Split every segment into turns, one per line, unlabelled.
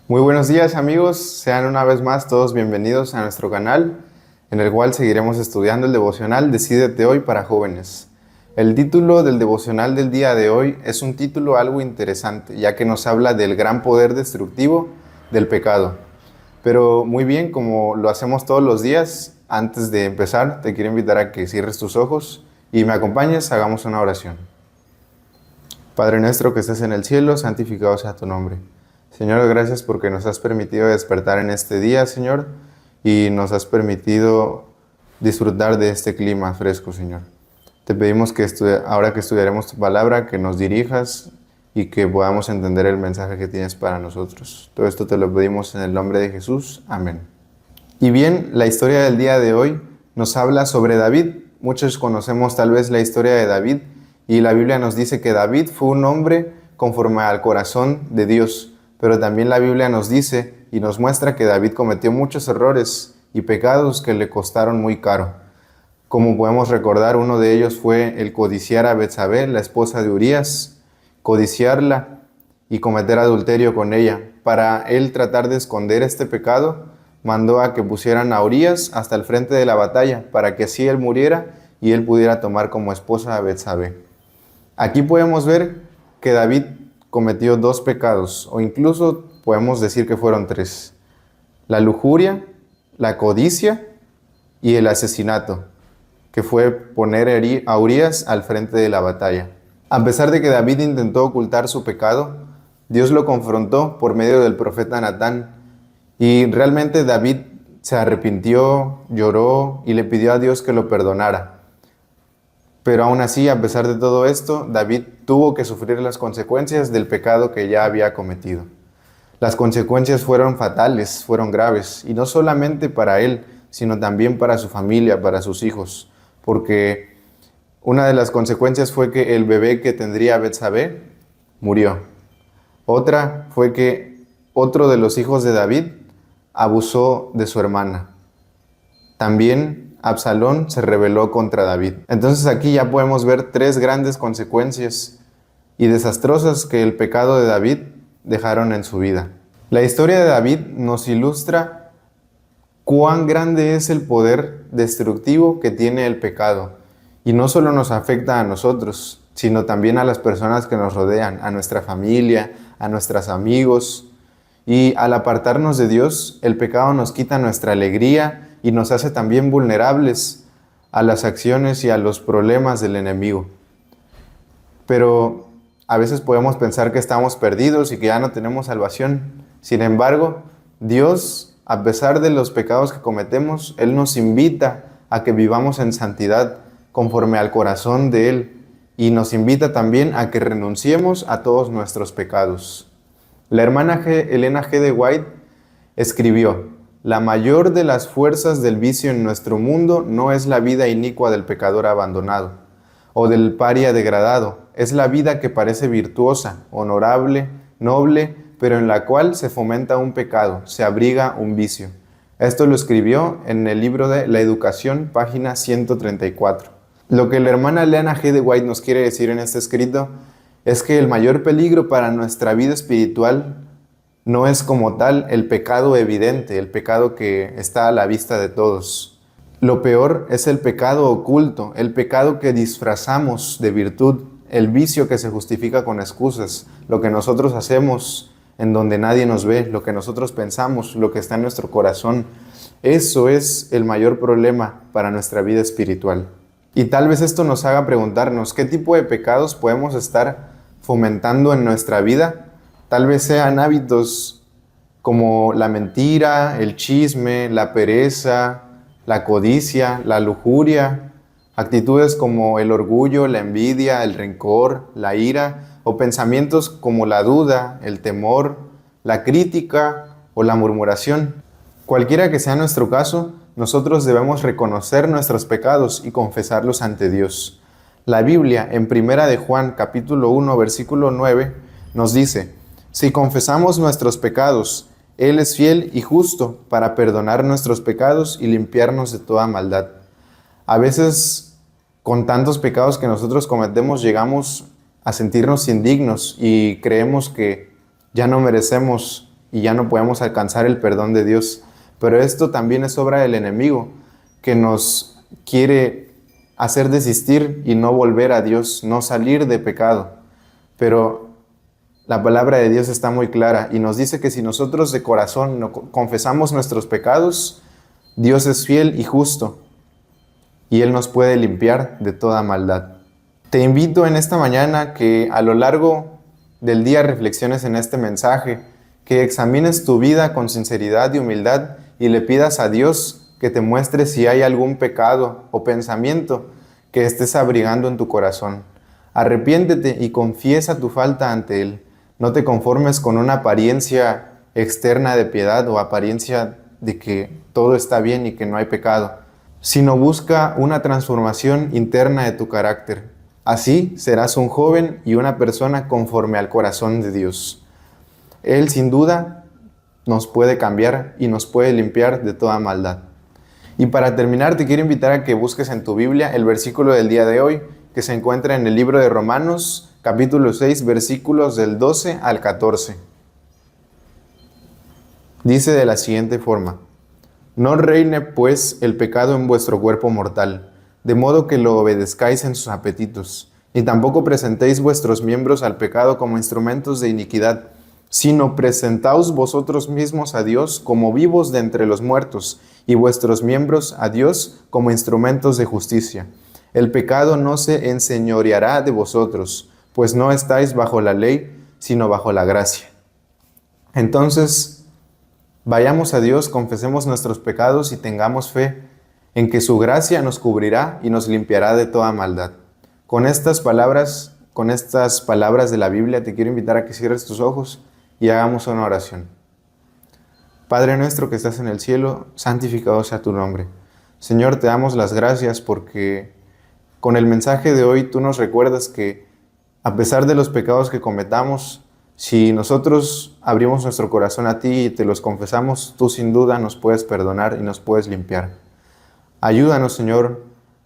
Muy buenos días amigos, sean una vez más todos bienvenidos a nuestro canal, en el cual seguiremos estudiando el devocional Decídete Hoy para jóvenes. El título del devocional del día de hoy es un título algo interesante, ya que nos habla del gran poder destructivo del pecado. Pero muy bien, como lo hacemos todos los días, antes de empezar te quiero invitar a que cierres tus ojos y me acompañes, hagamos una oración. Padre nuestro que estés en el cielo, santificado sea tu nombre. Señor, gracias porque nos has permitido despertar en este día, Señor, y nos has permitido disfrutar de este clima fresco, Señor. Te pedimos que ahora que estudiaremos tu palabra, que nos dirijas y que podamos entender el mensaje que tienes para nosotros. Todo esto te lo pedimos en el nombre de Jesús. Amén. Y bien, la historia del día de hoy nos habla sobre David. Muchos conocemos tal vez la historia de David y la Biblia nos dice que David fue un hombre conforme al corazón de Dios. Pero también la Biblia nos dice y nos muestra que David cometió muchos errores y pecados que le costaron muy caro. Como podemos recordar, uno de ellos fue el codiciar a Betsabé, la esposa de Urías, codiciarla y cometer adulterio con ella. Para él tratar de esconder este pecado, mandó a que pusieran a Urías hasta el frente de la batalla, para que así él muriera y él pudiera tomar como esposa a Betsabé. Aquí podemos ver que David cometió dos pecados, o incluso podemos decir que fueron tres: la lujuria, la codicia y el asesinato, que fue poner a Urías al frente de la batalla. A pesar de que David intentó ocultar su pecado, Dios lo confrontó por medio del profeta Natán, y realmente David se arrepintió, lloró y le pidió a Dios que lo perdonara. Pero aún así, a pesar de todo esto, David tuvo que sufrir las consecuencias del pecado que ya había cometido. Las consecuencias fueron fatales, fueron graves, y no solamente para él, sino también para su familia, para sus hijos, porque una de las consecuencias fue que el bebé que tendría Betsabé murió. Otra fue que otro de los hijos de David abusó de su hermana. También Absalón se rebeló contra David. Entonces aquí ya podemos ver tres grandes consecuencias y desastrosas que el pecado de David dejaron en su vida. La historia de David nos ilustra cuán grande es el poder destructivo que tiene el pecado. Y no solo nos afecta a nosotros, sino también a las personas que nos rodean, a nuestra familia, a nuestros amigos. Y al apartarnos de Dios, el pecado nos quita nuestra alegría y nos hace también vulnerables a las acciones y a los problemas del enemigo. Pero a veces podemos pensar que estamos perdidos y que ya no tenemos salvación. Sin embargo, Dios, a pesar de los pecados que cometemos, Él nos invita a que vivamos en santidad conforme al corazón de Él, y nos invita también a que renunciemos a todos nuestros pecados. La hermana Elena G. de White escribió: la mayor de las fuerzas del vicio en nuestro mundo no es la vida inicua del pecador abandonado o del paria degradado, es la vida que parece virtuosa, honorable, noble, pero en la cual se fomenta un pecado, se abriga un vicio. Esto lo escribió en el libro de La Educación, página 134. Lo que la hermana Elena G. de White nos quiere decir en este escrito es que el mayor peligro para nuestra vida espiritual no es como tal el pecado evidente, el pecado que está a la vista de todos. Lo peor es el pecado oculto, el pecado que disfrazamos de virtud, el vicio que se justifica con excusas, lo que nosotros hacemos en donde nadie nos ve, lo que nosotros pensamos, lo que está en nuestro corazón. Eso es el mayor problema para nuestra vida espiritual. Y tal vez esto nos haga preguntarnos, ¿qué tipo de pecados podemos estar fomentando en nuestra vida? Tal vez sean hábitos como la mentira, el chisme, la pereza, la codicia, la lujuria, actitudes como el orgullo, la envidia, el rencor, la ira, o pensamientos como la duda, el temor, la crítica o la murmuración. Cualquiera que sea nuestro caso, nosotros debemos reconocer nuestros pecados y confesarlos ante Dios. La Biblia, en 1 de Juan, capítulo 1, versículo 9, nos dice: si confesamos nuestros pecados, Él es fiel y justo para perdonar nuestros pecados y limpiarnos de toda maldad. A veces, con tantos pecados que nosotros cometemos, llegamos a sentirnos indignos y creemos que ya no merecemos y ya no podemos alcanzar el perdón de Dios. Pero esto también es obra del enemigo, que nos quiere hacer desistir y no volver a Dios, no salir de pecado. Pero la palabra de Dios está muy clara y nos dice que si nosotros de corazón no confesamos nuestros pecados, Dios es fiel y justo y Él nos puede limpiar de toda maldad. Te invito en esta mañana que a lo largo del día reflexiones en este mensaje, que examines tu vida con sinceridad y humildad y le pidas a Dios que te muestre si hay algún pecado o pensamiento que estés abrigando en tu corazón. Arrepiéntete y confiesa tu falta ante Él. No te conformes con una apariencia externa de piedad o apariencia de que todo está bien y que no hay pecado, sino busca una transformación interna de tu carácter. Así serás un joven y una persona conforme al corazón de Dios. Él sin duda nos puede cambiar y nos puede limpiar de toda maldad. Y para terminar, te quiero invitar a que busques en tu Biblia el versículo del día de hoy, que se encuentra en el libro de Romanos, capítulo 6, versículos del 12 al 14. Dice de la siguiente forma: No reine pues el pecado en vuestro cuerpo mortal, de modo que lo obedezcáis en sus apetitos, ni tampoco presentéis vuestros miembros al pecado como instrumentos de iniquidad, sino presentaos vosotros mismos a Dios como vivos de entre los muertos, y vuestros miembros a Dios como instrumentos de justicia. El pecado no se enseñoreará de vosotros, pues no estáis bajo la ley, sino bajo la gracia. Entonces, vayamos a Dios, confesemos nuestros pecados y tengamos fe en que su gracia nos cubrirá y nos limpiará de toda maldad. Con estas palabras de la Biblia, te quiero invitar a que cierres tus ojos y hagamos una oración. Padre nuestro que estás en el cielo, santificado sea tu nombre. Señor, te damos las gracias porque con el mensaje de hoy tú nos recuerdas que a pesar de los pecados que cometamos, si nosotros abrimos nuestro corazón a ti y te los confesamos, tú sin duda nos puedes perdonar y nos puedes limpiar. Ayúdanos, Señor,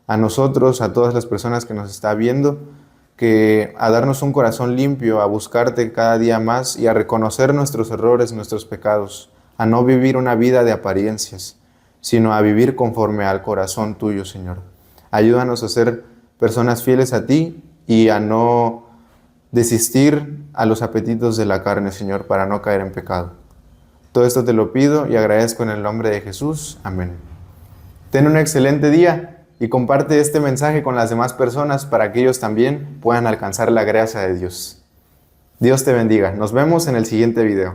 a nosotros, a todas las personas que nos están viendo, que a darnos un corazón limpio, a buscarte cada día más y a reconocer nuestros errores, nuestros pecados, a no vivir una vida de apariencias, sino a vivir conforme al corazón tuyo, Señor. Ayúdanos a ser personas fieles a ti y a no desistir a los apetitos de la carne, Señor, para no caer en pecado. Todo esto te lo pido y agradezco en el nombre de Jesús. Amén. Ten un excelente día y comparte este mensaje con las demás personas para que ellos también puedan alcanzar la gracia de Dios. Dios te bendiga. Nos vemos en el siguiente video.